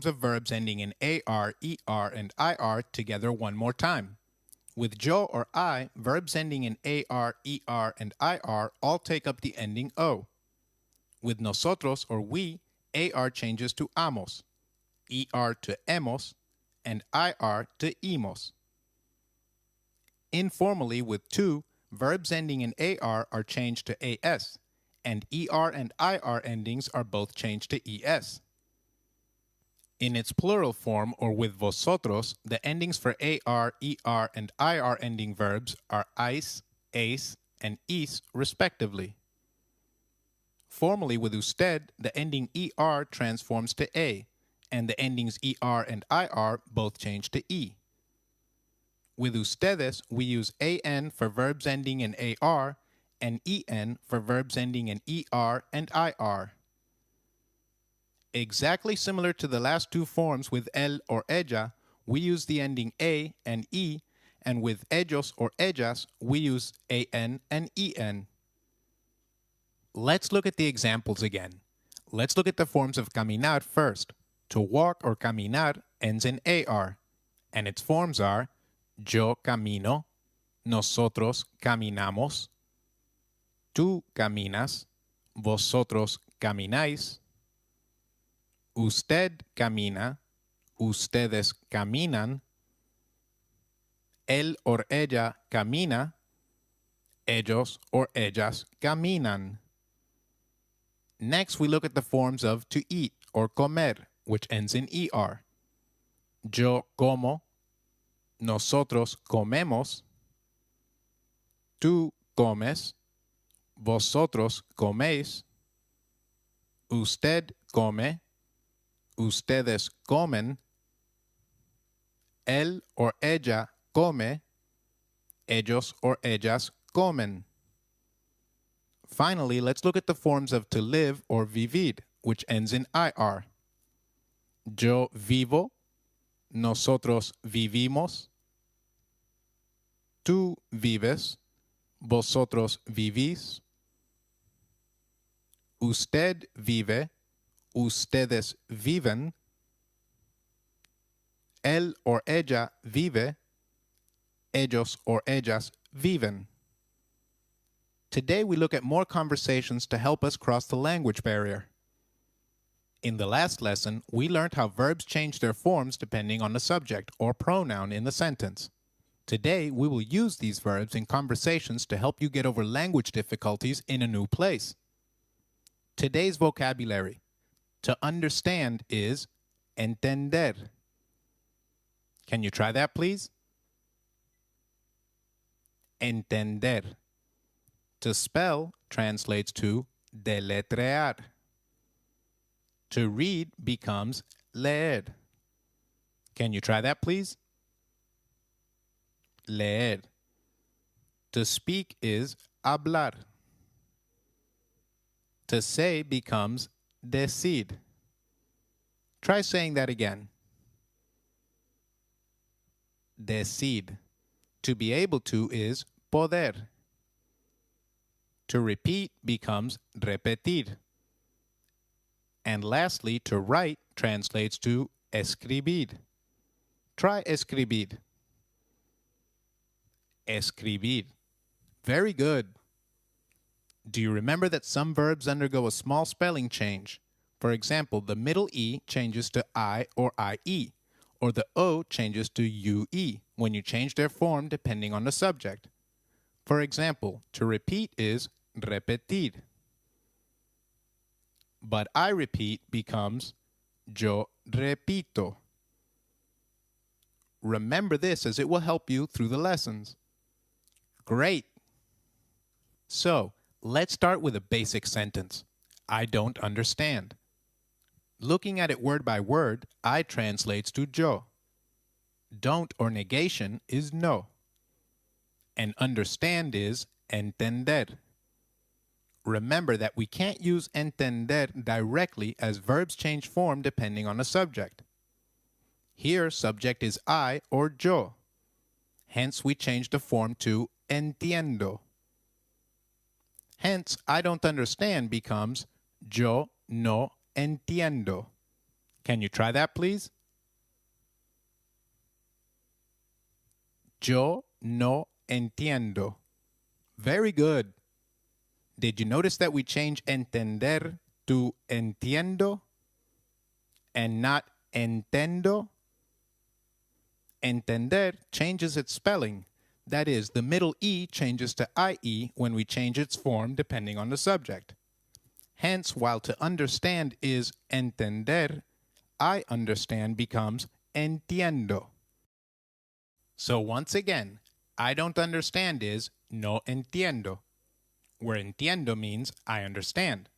of verbs ending in AR, ER, and IR together one more time. With yo or I, verbs ending in AR, ER, and IR all take up the ending O. With nosotros or we, AR changes to amos, ER to hemos, and IR to imos. Informally, with tu, verbs ending in AR are changed to AS, and ER and IR endings are both changed to ES. In its plural form, or with vosotros, the endings for AR, ER, and IR ending verbs are ais, ace, and is, respectively. Formally, with usted, the ending ER transforms to A, and the endings ER and IR both change to E. With ustedes, we use AN for verbs ending in AR and EN for verbs ending in ER and IR. Exactly similar to the last two forms with él or ella, we use the ending A and E, and with ellos or ellas, we use AN and EN. Let's look at the examples again. Let's look at the forms of caminar first. To walk or caminar ends in AR, and its forms are yo camino, nosotros caminamos, tú caminas, vosotros camináis, usted camina, ustedes caminan, él or ella camina, ellos or ellas caminan. Next, we look at the forms of to eat or comer, which ends in ER. Yo como, nosotros comemos, tú comes, vosotros coméis, usted come, ustedes comen, él or ella come, ellos or ellas comen. Finally, let's look at the forms of to live or vivir, which ends in IR. Yo vivo, nosotros vivimos, tú vives, vosotros vivís, usted vive, ustedes viven, él or ella vive, ellos or ellas viven. Today we look at more conversations to help us cross the language barrier. In the last lesson, we learned how verbs change their forms depending on the subject or pronoun in the sentence. Today, we will use these verbs in conversations to help you get over language difficulties in a new place. Today's vocabulary. To understand is entender. Can you try that, please? Entender. To spell translates to deletrear. To read becomes leer. Can you try that, please? Leer. To speak is hablar. To say becomes decir. Try saying that again. Decir. To be able to is poder. To repeat becomes repetir. And lastly, to write translates to escribir. Try escribir. Escribir. Very good. Do you remember that some verbs undergo a small spelling change? For example, the middle E changes to I or IE, or the O changes to UE when you change their form depending on the subject. For example, to repeat is repetir. But I repeat becomes yo repito. Remember this as it will help you through the lessons. Great! So, let's start with a basic sentence. I don't understand. Looking at it word by word, I translates to yo. Don't or negation is no. And understand is entender. Remember that we can't use entender directly as verbs change form depending on the subject. Here, subject is I or yo. Hence, we change the form to entiendo. Hence, I don't understand becomes yo no entiendo. Can you try that, please? Yo no entiendo. Very good. Did you notice that we change entender to entiendo and not entendo? Entender changes its spelling. That is, the middle E changes to IE when we change its form depending on the subject. Hence, while to understand is entender, I understand becomes entiendo. So once again, I don't understand is no entiendo, where entiendo means I understand.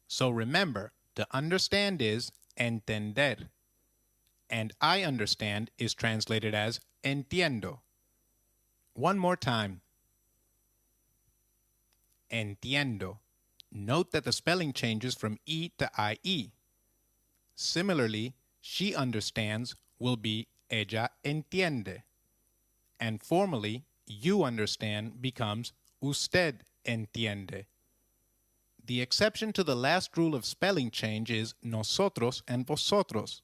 So remember, to understand is entender, and I understand is translated as entiendo. One more time. Entiendo. Note that the spelling changes from E to IE. Similarly, she understands will be ella entiende. And formally, you understand becomes usted entiende. The exception to the last rule of spelling change is nosotros and vosotros.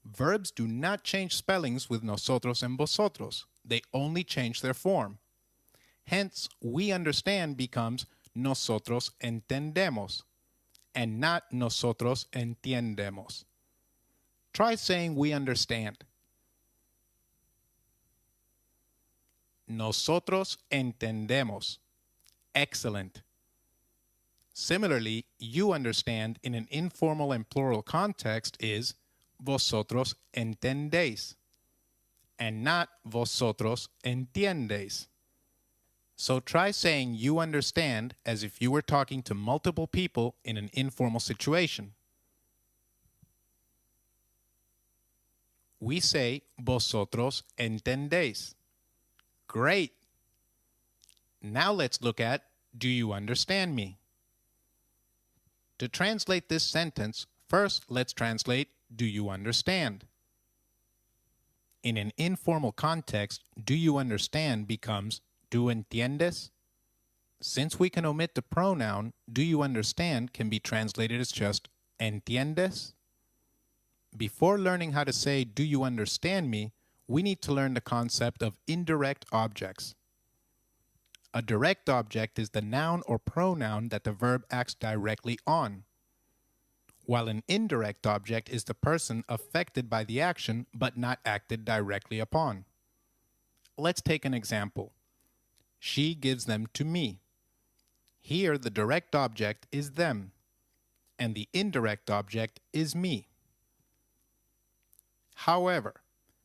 Verbs do not change spellings with nosotros and vosotros. They only change their form. Hence, we understand becomes nosotros entendemos and not nosotros entiendemos. Try saying we understand. Nosotros entendemos. Excellent. Similarly, you understand in an informal and plural context is vosotros entendéis and not vosotros entiendéis. So try saying you understand as if you were talking to multiple people in an informal situation. We say vosotros entendéis. Great. Now let's look at do you understand me? To translate this sentence, first let's translate do you understand? In an informal context, do you understand becomes ¿tú entiendes? Since we can omit the pronoun, do you understand can be translated as just ¿entiendes? Before learning how to say do you understand me, we need to learn the concept of indirect objects. A direct object is the noun or pronoun that the verb acts directly on, while an indirect object is the person affected by the action but not acted directly upon. Let's take an example. She gives them to me. Here, the direct object is them, and the indirect object is me. However,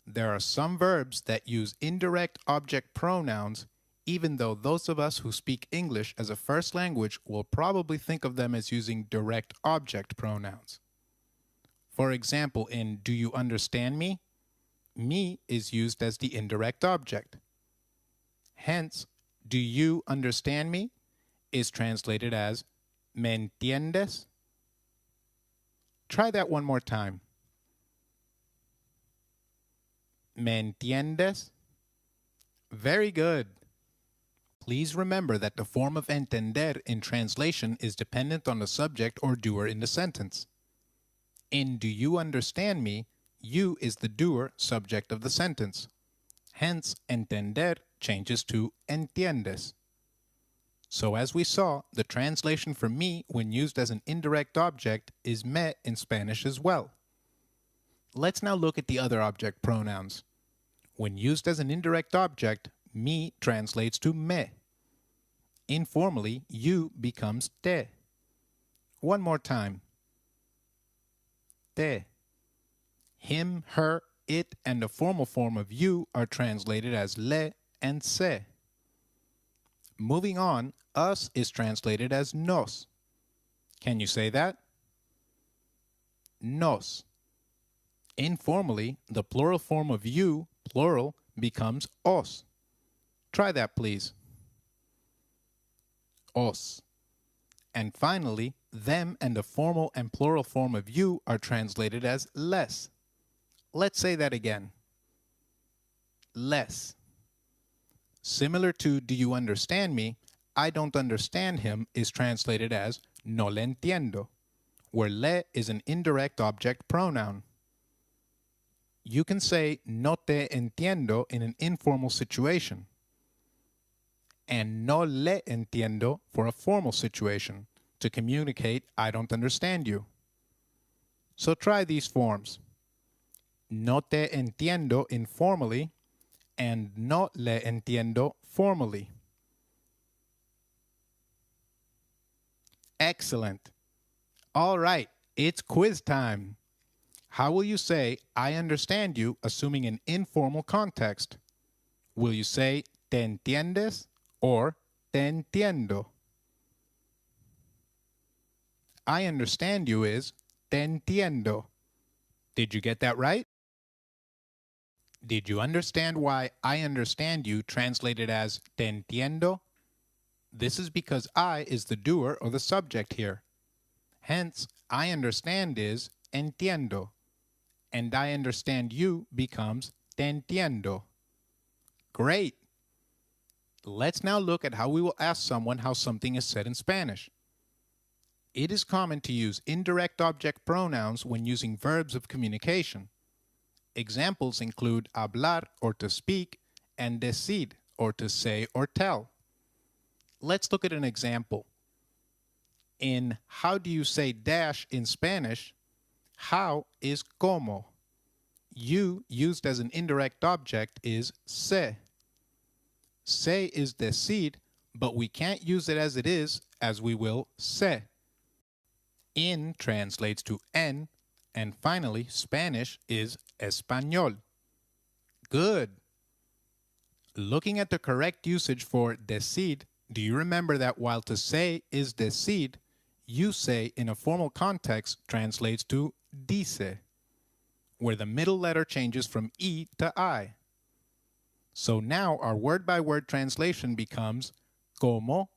there are some verbs that use indirect object pronouns, even though those of us who speak English as a first language will probably think of them as using direct object pronouns. For example, in do you understand me? Me is used as the indirect object. Hence, do you understand me is translated as ¿me entiendes? Try that one more time. ¿Me entiendes? Very good. Please remember that the form of entender in translation is dependent on the subject or doer in the sentence. In do you understand me, you is the doer subject of the sentence. Hence, entender changes to entiendes. So as we saw, the translation for me when used as an indirect object is me in Spanish as well. Let's now look at the other object pronouns. When used as an indirect object, me translates to me. Informally, you becomes te. One more time. Te. Him, her, it, and the formal form of you are translated as le and se. Moving on, us is translated as nos. Can you say that? Nos. Informally, the plural form of you, plural, becomes os. Try that, please. Os. And finally, them and the formal and plural form of you are translated as les. Let's say that again. Les. Similar to do you understand me, I don't understand him is translated as no le entiendo, where le is an indirect object pronoun. You can say no te entiendo in an informal situation, and no le entiendo for a formal situation to communicate I don't understand you. So try these forms. No te entiendo informally and no le entiendo formally. Excellent. All right, it's quiz time. How will you say I understand you assuming an informal context? Will you say te entiendes or te entiendo? I understand you is te entiendo. Did you get that right? Did you understand why I understand you translated as te entiendo? This is because I is the doer or the subject here. Hence, I understand is entiendo, and I understand you becomes te entiendo. Great! Let's now look at how we will ask someone how something is said in Spanish. It is common to use indirect object pronouns when using verbs of communication. Examples include hablar, or to speak, and decir, or to say or tell. Let's look at an example. In how do you say dash in Spanish, how is como. You used as an indirect object is se. Se is decir, but we can't use it as it is, as we will se. In translates to en, and finally, Spanish is español. Good. Looking at the correct usage for decir, do you remember that while to say is decir, you say in a formal context translates to dice, where the middle letter changes from E to I. So now our word-by-word translation becomes como,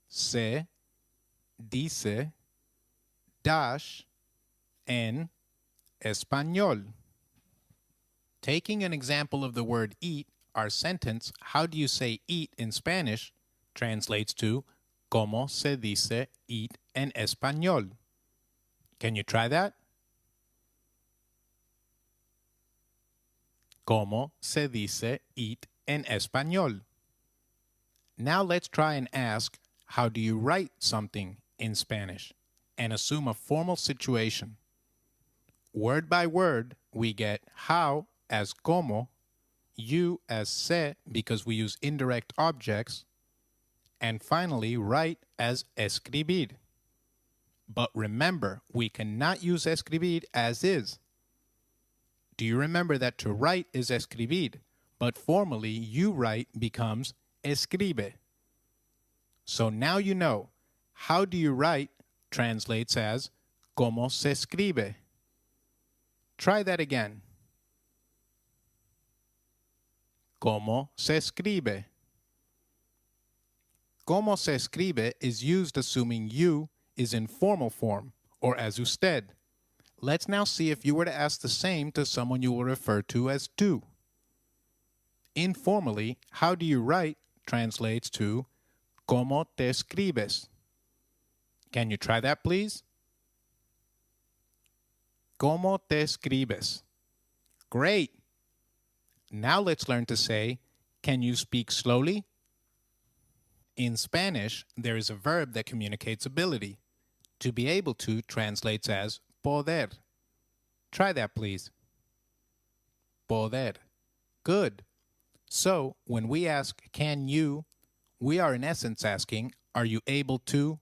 se, dice, dash, en español. Taking an example of the word eat, our sentence, how do you say eat in Spanish, translates to como se dice eat en español. Can you try that? Como se dice eat en español. Now let's try and ask, how do you write something in Spanish, and assume a formal situation. Word by word, we get how as como, you as se because we use indirect objects, and finally write as escribir. But remember, we cannot use escribir as is. Do you remember that to write is escribir, but formally you write becomes escribe. So now you know, how do you write translates as como se escribe. Try that again. Como se escribe. Como se escribe is used assuming you is in formal form, or as usted. Let's now see if you were to ask the same to someone you will refer to as tú. Informally, how do you write translates to como te escribes. Can you try that, please? Como te escribes. Great! Now let's learn to say, can you speak slowly? In Spanish, there is a verb that communicates ability. To be able to translates as poder. Try that, please. Poder. Good. So, when we ask, can you, we are in essence asking, are you able to?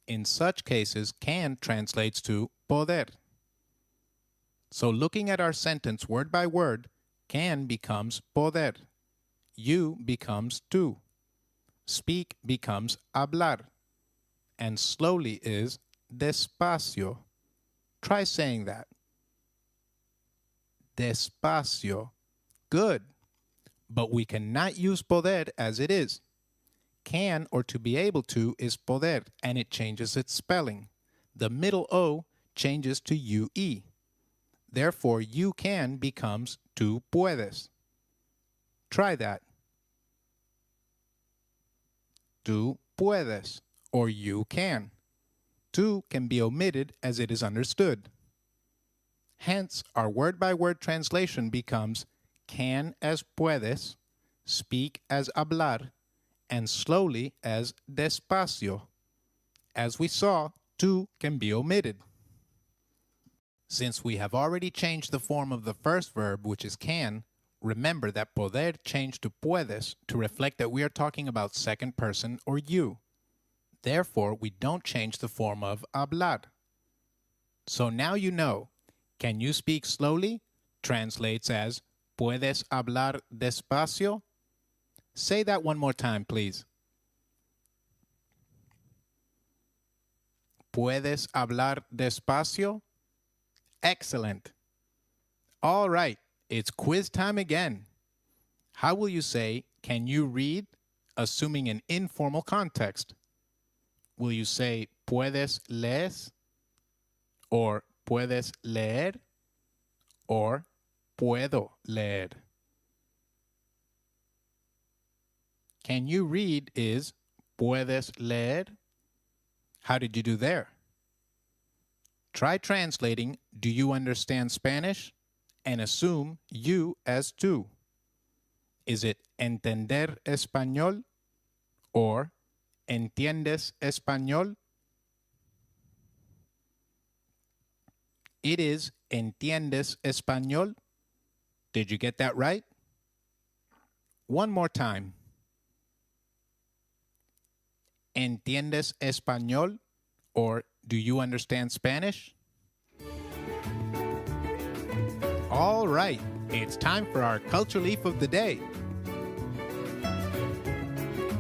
In such cases, can translates to poder. So looking at our sentence word by word, can becomes poder. You becomes tú. Speak becomes hablar. And slowly is despacio. Try saying that. Despacio. Good. But we cannot use poder as it is. Can or to be able to is poder, and it changes its spelling. The middle O changes to UE. Therefore, you can becomes tú puedes. Try that. Tú puedes, or you can. tu can be omitted as it is understood. Hence, our word-by-word translation becomes can as puedes, speak as hablar, and slowly as despacio. As we saw, tu can be omitted. Since we have already changed the form of the first verb, which is can, remember that poder changed to puedes to reflect that we are talking about second person or you. Therefore, we don't change the form of hablar. So now you know, can you speak slowly? Translates as ¿Puedes hablar despacio? Say that one more time, please. ¿Puedes hablar despacio? Excellent. All right, it's quiz time again. How will you say, can you read, assuming an informal context? Will you say, ¿puedes leer? Or ¿puedes leer? Or ¿puedo leer? Can you read is ¿puedes leer? How did you do there? Try translating do you understand Spanish and assume you as tú. Is it entender español or entiendes español? It is entiendes español. Did you get that right? One more time. ¿Entiendes español? Or do you understand Spanish? All right, it's time for our Culture Leaf of the Day.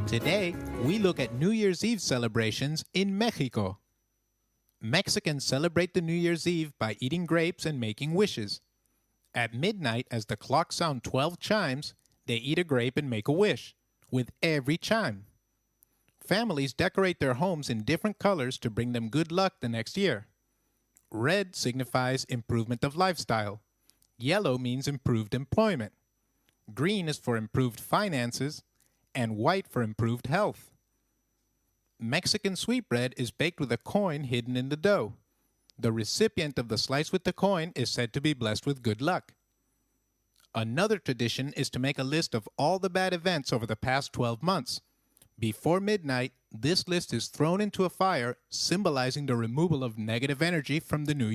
Today, we look at New Year's Eve celebrations in Mexico. Mexicans celebrate the New Year's Eve by eating grapes and making wishes. At midnight, as the clocks sound 12 chimes, they eat a grape and make a wish, with every chime. Families decorate their homes in different colors to bring them good luck the next year. Red signifies improvement of lifestyle. Yellow means improved employment. Green is for improved finances, and white for improved health. Mexican sweetbread is baked with a coin hidden in the dough. The recipient of the slice with the coin is said to be blessed with good luck. Another tradition is to make a list of all the bad events over the past 12 months. Before midnight, this list is thrown into a fire, symbolizing the removal of negative energy from the new year.